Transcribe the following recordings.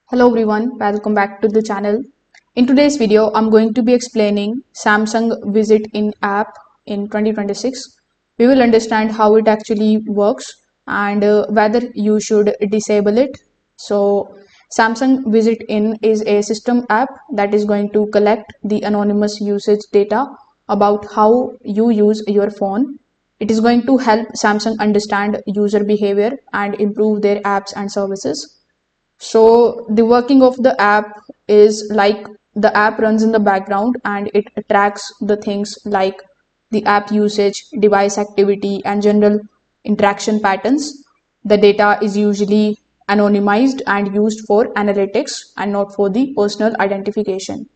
Hello everyone, welcome back to the channel. In today's video, I'm going to be explaining Samsung Visit in app in 2026. We will understand how it actually works and whether you should disable it. So, Samsung Visit in is a system app that is going to collect the anonymous usage data about how you use your phone. It is going to help Samsung understand user behavior and improve their apps and services. So the working of the app is like the app runs in the background and it tracks the things like the app usage, device activity, and general interaction patterns. The data is usually anonymized and used for analytics and not for the personal identification.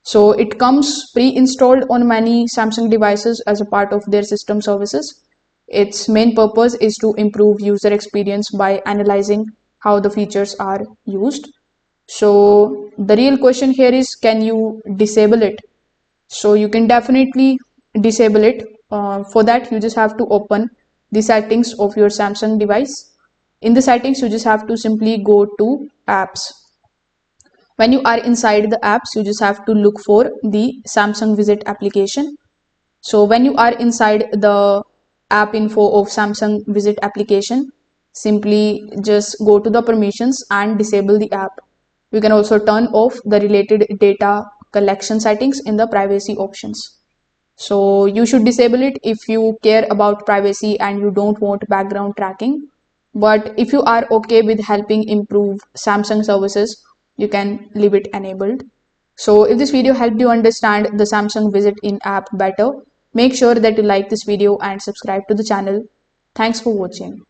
So it comes pre-installed on many Samsung devices as a part of their system services. Its main purpose is to improve user experience by analyzing how the features are used. So the real question here is, can you disable it? So you can definitely disable it. For that, you just have to open the settings of your Samsung device. In the settings, you just have to simply go to apps. When you are inside the apps, you just have to look for the Samsung Visit application. So when you are inside the app info of Samsung Visit application, simply just go to the permissions and disable the app. You can also turn off the related data collection settings in the privacy options. So you should disable it if you care about privacy and you don't want background tracking. But if you are okay with helping improve Samsung services, you can leave it enabled. So if this video helped you understand the Samsung Visit in app better, make sure that you like this video and subscribe to the channel. Thanks for watching.